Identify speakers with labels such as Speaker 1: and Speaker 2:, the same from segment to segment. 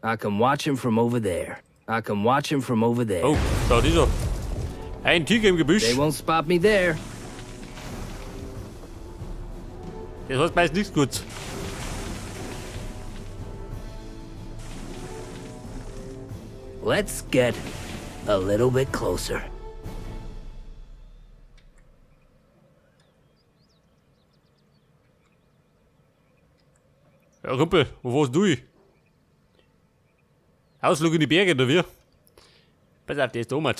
Speaker 1: I can watch him from over there. I can watch him from over there.
Speaker 2: Oh, da er dieser. Ein Tiger im Gebüsch.
Speaker 1: They won't spot me there.
Speaker 2: Das heißt meist nichts Gutes.
Speaker 1: Let's get a little bit closer.
Speaker 2: Ja, Kumpel, wo warst du? Ausflug in die Berge, oder wie? Pass auf, der ist oben.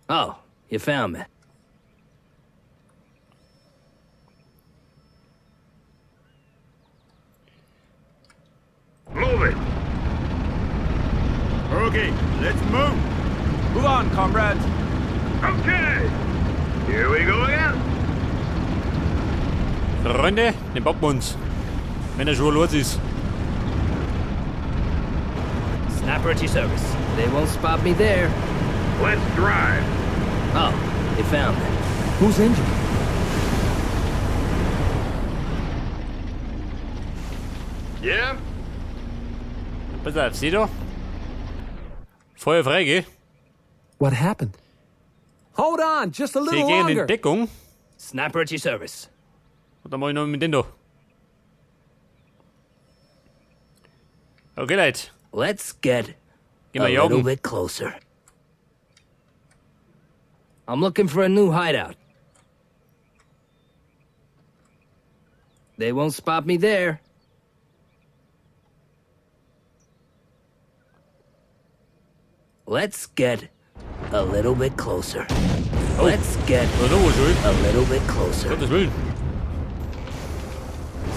Speaker 1: Oh, you found me.
Speaker 3: Move it!
Speaker 4: Okay, let's move.
Speaker 5: Move on, comrades.
Speaker 3: Okay! Here we go again!
Speaker 2: Freunde, den packen wir uns. Wenn er schon los ist.
Speaker 1: Snapper at your service. They won't spot me there.
Speaker 3: Let's drive!
Speaker 1: Oh, you found me. Who's injured?
Speaker 3: Yeah?
Speaker 2: Pass auf, sieh da. Feuer frei, gell?
Speaker 5: What happened? Hold on, just a
Speaker 2: Sie
Speaker 5: little
Speaker 2: gehen
Speaker 5: longer.
Speaker 2: in Deckung.
Speaker 1: Snapper at your service.
Speaker 2: Und dann mach ich noch mit den da. Okay, Leute.
Speaker 1: Let's get
Speaker 2: Gehen
Speaker 1: a
Speaker 2: wir
Speaker 1: little
Speaker 2: jagen.
Speaker 1: bit closer. I'm looking for a new hideout. They won't spot me there. Let's get a little bit closer.
Speaker 2: Oh.
Speaker 1: Let's get
Speaker 2: Na, da war schon.
Speaker 1: a little bit closer.
Speaker 2: Gottes Willen.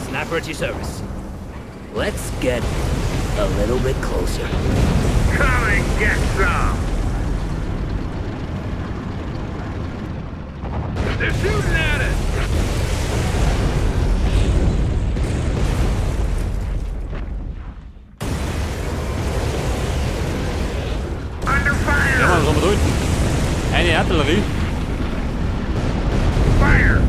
Speaker 1: Snapper at your service. Let's get a little bit closer.
Speaker 3: Come and get some! They're shooting at us! Under
Speaker 2: Ja,
Speaker 3: fire!
Speaker 2: Mann, was haben wir da hinten? Eine Artillerie.
Speaker 3: Fire!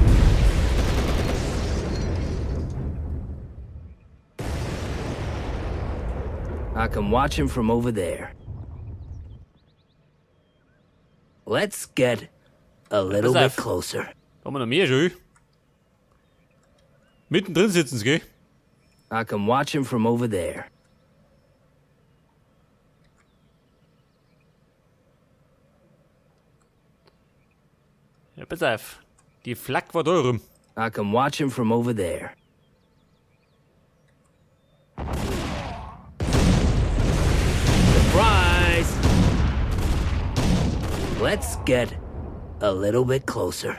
Speaker 1: I can watch him from over there. Let's get a little
Speaker 2: pass
Speaker 1: bit
Speaker 2: auf.
Speaker 1: closer.
Speaker 2: Da haben wir noch mehr schon. Mittendrin sitzen sie, gell?
Speaker 1: I can watch him from over there.
Speaker 2: Ja, pass auf. Die Flak war da rum.
Speaker 1: I can watch him from over there. Surprise! Let's get a little bit closer.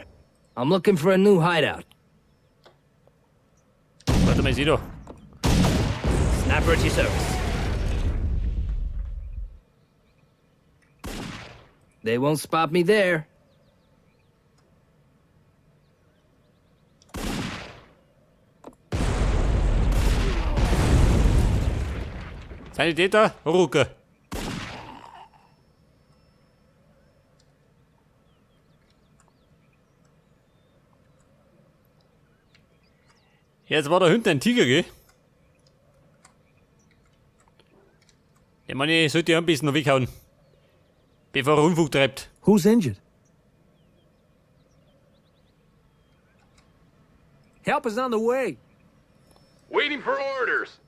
Speaker 1: I'm looking for a new hideout.
Speaker 2: Warte mal, sieh da.
Speaker 1: Snapper at your service. They won't spot me there.
Speaker 2: Sanitäter, Rucke. Jetzt war da hinten ein Tiger, gell? Ich meine, ich sollte ihn ein bisschen noch weghauen. Bevor er Unfug treibt.
Speaker 5: Who's injured? Help is on the way.
Speaker 3: Waiting for orders!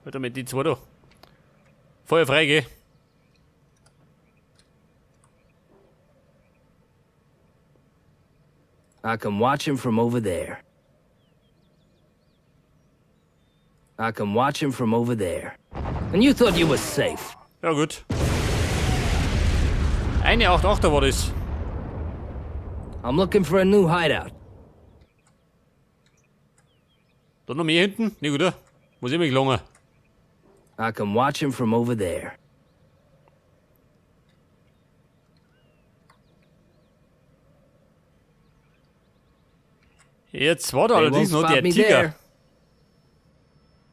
Speaker 2: Warte mal, die zwei da. Feuer frei, gell?
Speaker 1: I can watch him from over there. I can watch him from over there. And you thought you were safe.
Speaker 2: Ja, gut. Eine 8-8er war das.
Speaker 1: I'm looking for a new hideout.
Speaker 2: Da noch mehr hinten? Nicht, oder? Muss ich mich lange.
Speaker 1: I can watch him from over there.
Speaker 2: Jetzt war da
Speaker 1: They won't
Speaker 2: allerdings noch
Speaker 1: spot
Speaker 2: der
Speaker 1: me
Speaker 2: Tiger.
Speaker 1: there.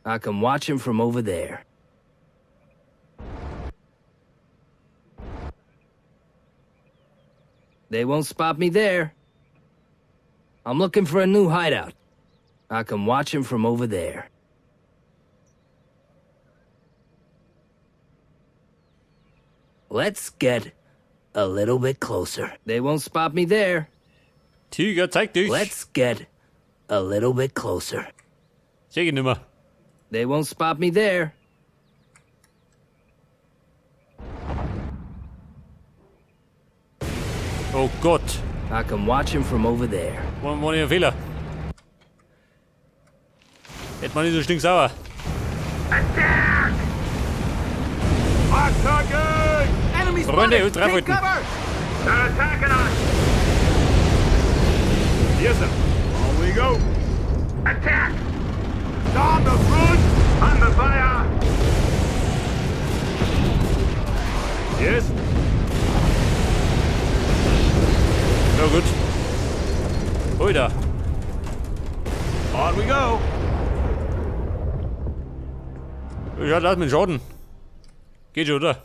Speaker 1: I can watch him from over there. They won't spot me there. I'm looking for a new hideout. I can watch him from over there. Let's get a little bit closer. They won't spot me there.
Speaker 2: Tiger, zeig dich.
Speaker 1: Let's get a little bit closer.
Speaker 2: Sag ich nimmer.
Speaker 1: They won't spot me there.
Speaker 2: Oh Gott.
Speaker 1: I can watch him from over there.
Speaker 2: War nicht ein Fehler. Hätte man nicht so stinksauer.
Speaker 3: Attack! Attacking!
Speaker 5: Enemy
Speaker 2: Freunde,
Speaker 5: spotted!
Speaker 2: Ultra
Speaker 5: Take
Speaker 2: wollten.
Speaker 5: cover!
Speaker 3: They're attacking us! Yes, sir. On we go. Attack! On the front! Under fire! Yes?
Speaker 2: Ja gut. Ui da.
Speaker 3: On we go.
Speaker 2: Ja, lass mit Schaden. Geht schon, oder?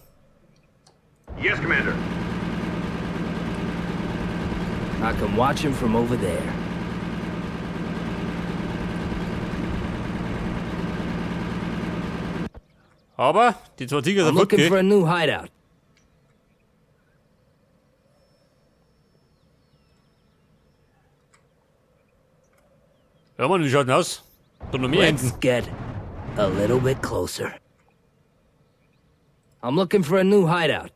Speaker 3: Yes, Commander.
Speaker 1: I can watch him from over there.
Speaker 2: Aber die zwei Tiger
Speaker 1: I'm
Speaker 2: sind
Speaker 1: looking for
Speaker 2: fortgehen.
Speaker 1: a new hideout.
Speaker 2: Ja, Mann, wie schaut denn aus? Da noch mehr
Speaker 1: Let's
Speaker 2: hinten.
Speaker 1: get a little bit closer. I'm looking for a new hideout.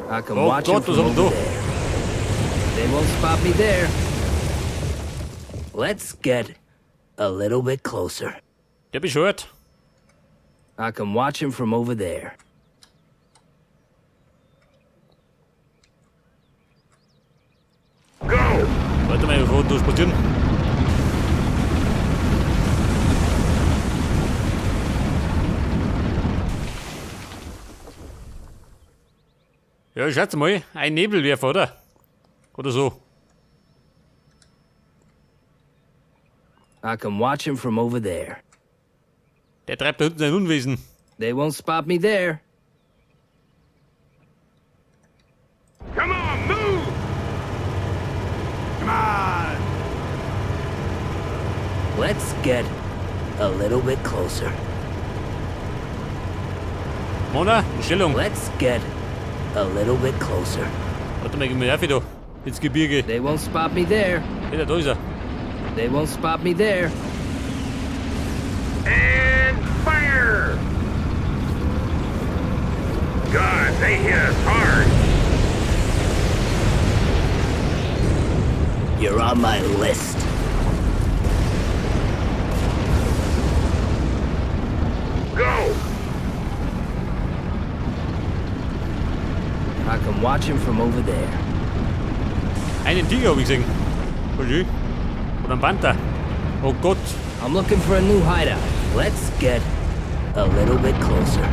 Speaker 1: I can
Speaker 2: Oh
Speaker 1: watch him
Speaker 2: Gott, was
Speaker 1: from
Speaker 2: haben wir
Speaker 1: over
Speaker 2: da?
Speaker 1: there. They won't spot me there. Let's get a little bit closer.
Speaker 2: Der bescheuert.
Speaker 1: I can watch him from over there.
Speaker 3: Go!
Speaker 2: Warte mal, bevor wir durchspazieren. Ja, ich schätze mal, ein Nebelwerfer, oder? Oder so.
Speaker 1: I can watch him from over there.
Speaker 2: Der treibt da hinten ein Unwesen.
Speaker 1: They won't spot me there.
Speaker 3: Come on, move! Come on!
Speaker 1: Let's get a little bit closer.
Speaker 2: Mona, in Stellung.
Speaker 1: Let's get a little bit closer.
Speaker 2: Warte mal, gehen wir auf da. Ins Gebirge.
Speaker 1: They won't spot me there.
Speaker 2: Ja, da ist er.
Speaker 1: They won't spot me there.
Speaker 3: And fire! God, they hit us hard.
Speaker 1: You're on my list.
Speaker 3: Go!
Speaker 1: I can watch him from over there.
Speaker 2: Einen Tiger habe ich gesehen. Voll schön. Oder ein Panther. Oh Gott.
Speaker 1: I'm looking for a new hideout. Let's get a little bit closer.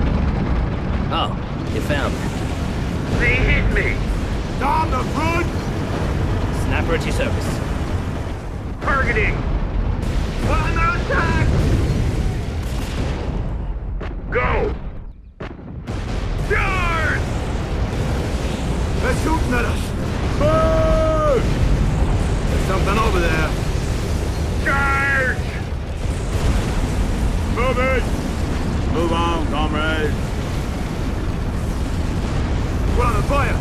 Speaker 1: Oh, you found me.
Speaker 3: They hit me! On the front!
Speaker 1: Snapper at your service.
Speaker 3: Targeting! Under attack! Go! Charge! They're shooting at us! Move! There's something over there. Charge! Move it! Move on, comrade. We're on fire!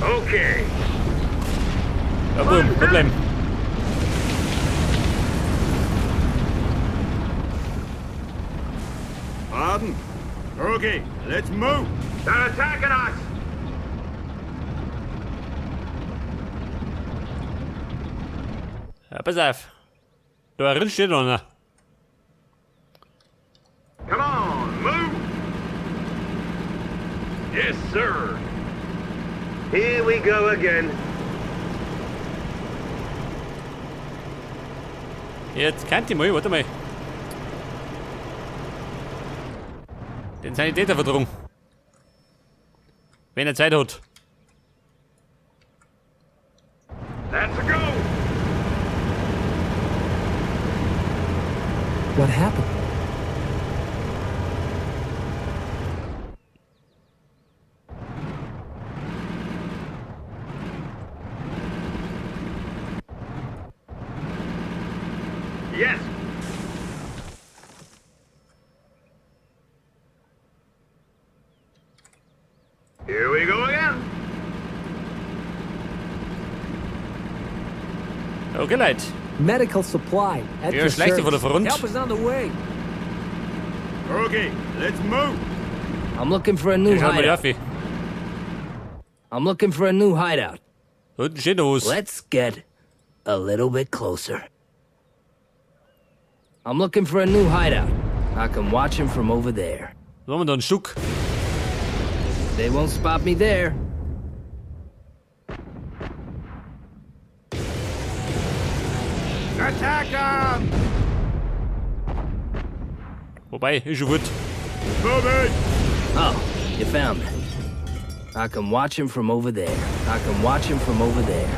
Speaker 3: Okay.
Speaker 2: Ja, boom, Problem.
Speaker 3: Pardon? Okay, let's move. They're attacking us.
Speaker 2: Ja, pass auf. Da drin steht noch einer.
Speaker 3: Come on, move. Yes, sir. Here we go again.
Speaker 2: Jetzt kennt ihr mal, warte mal. Den Sanitäter verdrungen. Wenn er Zeit hat.
Speaker 3: That's a go.
Speaker 5: What happened?
Speaker 3: Here we go again.
Speaker 2: Okay, Leute.
Speaker 5: Medical supply at
Speaker 2: Ja,
Speaker 5: your
Speaker 2: schleicht sich von der
Speaker 5: service.
Speaker 2: Front.
Speaker 5: Help is on the way.
Speaker 3: Okay, let's move.
Speaker 1: I'm looking for a new
Speaker 2: Hier schauen wir die
Speaker 1: hideout.
Speaker 2: Waffe.
Speaker 1: I'm looking for a new hideout.
Speaker 2: Da unten steht noch was.
Speaker 1: Let's get a little bit closer. I'm looking for a new hideout. I can watch him from over there.
Speaker 2: Da haben wir da einen Stück.
Speaker 1: They won't spot me there.
Speaker 3: Attack them!
Speaker 2: Wobei, ist schon gut.
Speaker 3: Move it!
Speaker 1: Oh, you found it. I can watch him from over there. I can watch him from over there.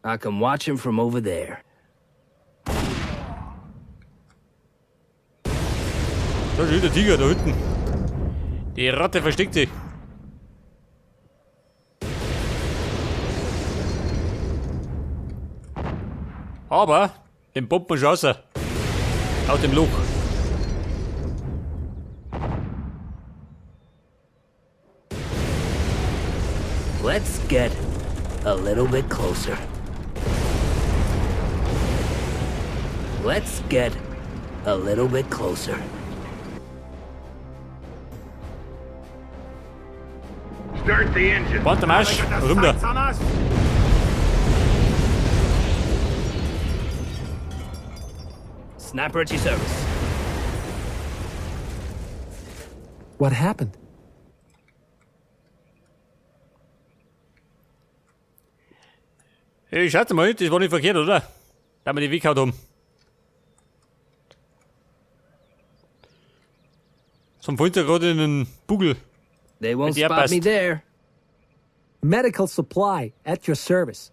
Speaker 1: I can watch him from over there.
Speaker 2: Da ist wieder der Tiger da unten. Die Ratte versteckt sich. Aber den bombt man schon raus. Aus dem Loch.
Speaker 1: Let's get a little bit closer. Let's get a little bit closer.
Speaker 3: Start the engine.
Speaker 2: Warte, Marsch.
Speaker 3: Look at the
Speaker 2: Runter.
Speaker 3: sights on us.
Speaker 1: Sniper at your service.
Speaker 5: What happened?
Speaker 2: Hey, schaut mal, das war nicht verkehrt, oder? Da wir die weggehauen haben. Zum Fenster gerade in den Bugel.
Speaker 1: They won't
Speaker 2: Yeah,
Speaker 1: spot me
Speaker 2: best.
Speaker 1: there.
Speaker 5: Medical supply at your service.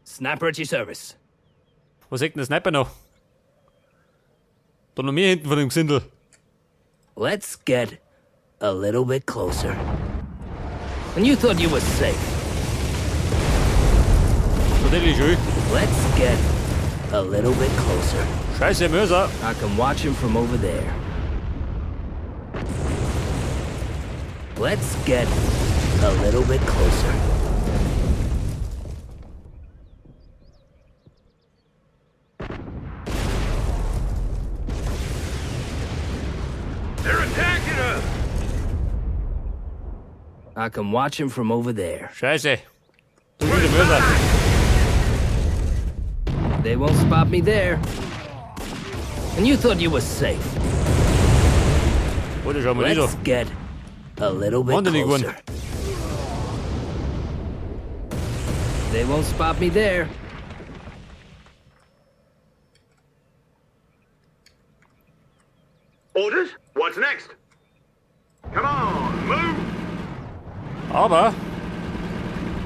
Speaker 1: Sniper at your service.
Speaker 2: Was sagt denn der Sniper noch? Da noch mehr hinten von dem Gesindel.
Speaker 1: Let's get a little bit closer. And you thought you were safe.
Speaker 2: Natürlich schön.
Speaker 1: Let's get a little bit closer.
Speaker 2: Scheiße, Mörser.
Speaker 1: I can watch him from over there. Let's get a little bit closer.
Speaker 3: They're attacking us.
Speaker 1: I can watch him from over there.
Speaker 2: Scheiße. Du wieder Mörser.
Speaker 1: They won't spot me there. And you thought you were safe.
Speaker 2: Oder schau mal nicht
Speaker 1: Let's
Speaker 2: so.
Speaker 1: get a little bit
Speaker 2: Wonder League one.
Speaker 1: closer. They won't spot me there.
Speaker 3: Orders? What's next? Come on, move!
Speaker 2: Aber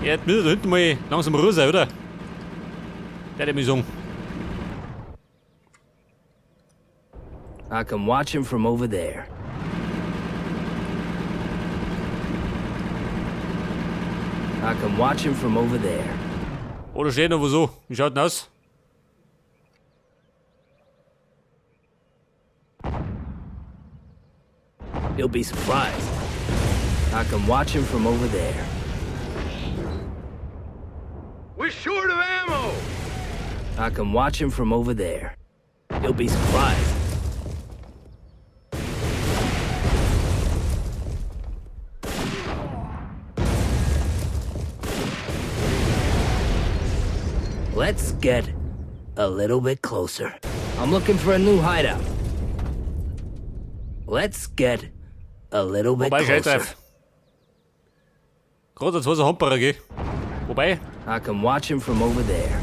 Speaker 2: jetzt müsste da hinten mal langsam raus sein, oder? Der hat mich sagen.
Speaker 1: I can watch him from over there. I can watch him from over there.
Speaker 2: Oder steht noch wo so. Wie schaut denn aus?
Speaker 1: You'll be surprised. I can watch him from over there.
Speaker 3: We're short of ammo!
Speaker 1: I can watch him from over there. You'll be surprised. Let's get a little bit closer. I'm looking for a new hideout. Let's get a little bit
Speaker 2: Wobei,
Speaker 1: closer.
Speaker 2: Scheißdreif. Gerade als was ein Hamperer, gell? Wobei,
Speaker 1: I can watch him from over there.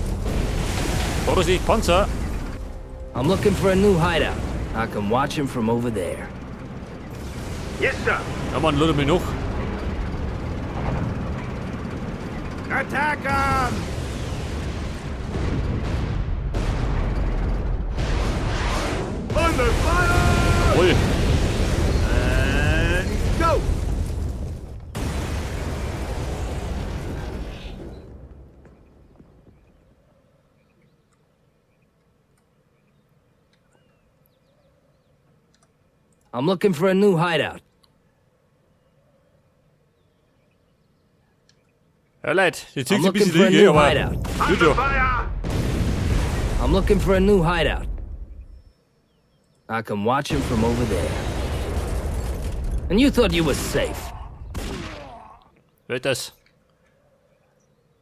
Speaker 2: Vorsicht, Panzer.
Speaker 1: I'm looking for a new hideout. I can watch him from over there.
Speaker 3: Yes, sir.
Speaker 2: Ja, Mann, lade mich noch.
Speaker 3: Attack them! Under fire!
Speaker 2: Jawohl.
Speaker 3: And go!
Speaker 1: I'm looking for a new hideout.
Speaker 2: Ja, Leute, die zieht
Speaker 1: I'm
Speaker 2: sich ein
Speaker 1: looking
Speaker 2: bisschen
Speaker 1: for a
Speaker 2: Lüge,
Speaker 1: new
Speaker 2: aber
Speaker 1: hideout.
Speaker 2: gut
Speaker 3: Under
Speaker 2: ja.
Speaker 3: fire!
Speaker 1: I'm looking for a new hideout. I can watch him from over there. And you thought you were safe.
Speaker 2: Wer ist das?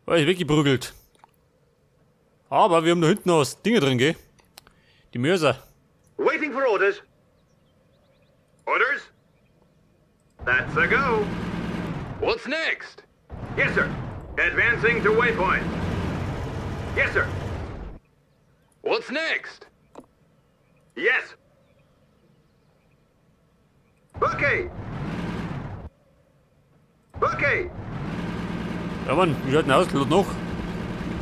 Speaker 2: Oh, ist weggeprügelt. Aber wir haben da hinten noch das Dinge drin, gell? Die Mörser.
Speaker 3: Waiting for orders. Orders? That's a go. What's next? Yes, sir. Advancing to waypoint. Yes, sir. What's next? Yes. Okay. Okay.
Speaker 2: Ja, Mann, wie schaut denn aus? Lot noch?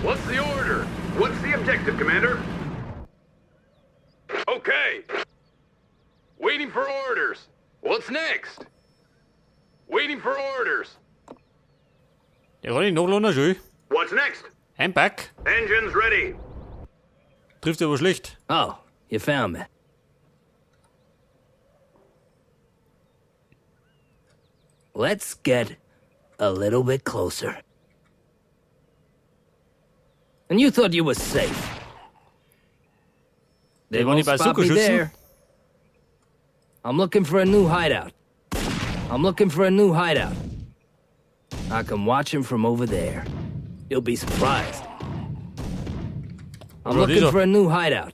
Speaker 3: What's the order? What's the objective, Commander? Okay. Waiting for orders. What's next? Waiting for orders.
Speaker 2: Der kann ich noch lohnen, schön.
Speaker 3: What's next?
Speaker 2: Ein Pack.
Speaker 3: Engines ready.
Speaker 2: Trifft aber schlecht.
Speaker 1: Oh, you found me. Let's get a little bit closer. And you thought you were safe. They
Speaker 2: wollen
Speaker 1: won't
Speaker 2: die
Speaker 1: spot
Speaker 2: Bazooka
Speaker 1: me
Speaker 2: schützen?
Speaker 1: there. I'm looking for a new hideout. I'm looking for a new hideout. I can watch him from over there. You'll be surprised. I'm
Speaker 2: Bro,
Speaker 1: looking
Speaker 2: dieser.
Speaker 1: for a new hideout.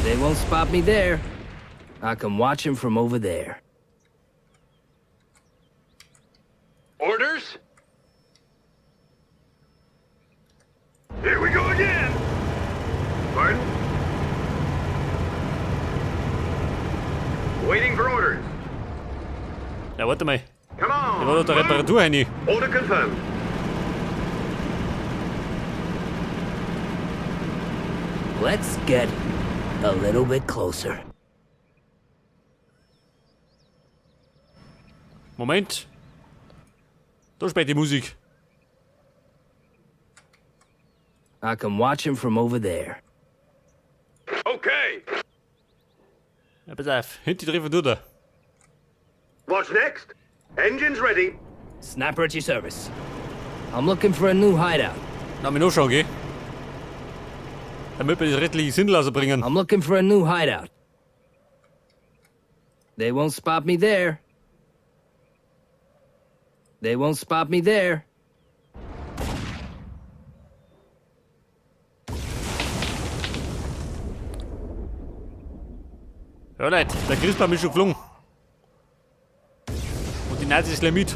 Speaker 1: They won't spot me there. I can watch him from over there.
Speaker 3: Orders? Here we go again. Pardon? Waiting for orders.
Speaker 2: Ja, warte mal.
Speaker 3: Come on.
Speaker 2: Der war doch der
Speaker 3: move.
Speaker 2: Reparatur, Henny.
Speaker 3: Order confirmed.
Speaker 1: Let's get a little bit closer.
Speaker 2: Moment. Da spielt die Musik.
Speaker 1: I can watch him from over there.
Speaker 3: Okay.
Speaker 2: Ja, pass auf. Hinten treffen du da.
Speaker 3: What's next? Engines ready.
Speaker 1: Sniper at your service. I'm looking for a new hideout.
Speaker 2: Lass mich nachschauen, gell? Damit wir das rettliche Sinnlaser bringen.
Speaker 1: I'm looking for a new hideout. They won't spot me there. They won't spot me there.
Speaker 2: Ja, Leute, der Christbaum ist schon geflogen. Und die Nazis ist gleich mit.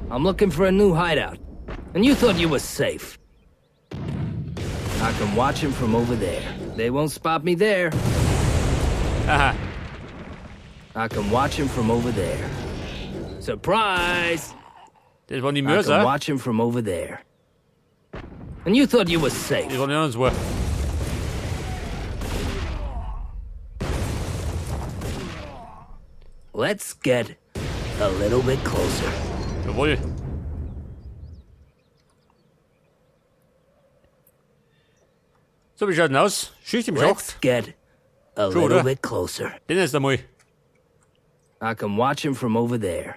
Speaker 1: I'm looking for a new hideout. And you thought you were safe. I can watch him from over there. They won't spot me there.
Speaker 2: Aha.
Speaker 1: I can watch him from over there. Surprise!
Speaker 2: Das waren die
Speaker 1: I can
Speaker 2: Mörser.
Speaker 1: watch him from over there. And you thought you were safe.
Speaker 2: Die waren ja uns war.
Speaker 1: Let's get a little bit closer.
Speaker 2: Jawohl. So, wie schaut denn aus? Schicht im
Speaker 1: Let's
Speaker 2: Schacht.
Speaker 1: get a
Speaker 2: Schon,
Speaker 1: little
Speaker 2: oder?
Speaker 1: bit closer.
Speaker 2: Den ist einmal.
Speaker 1: I can watch him from over there.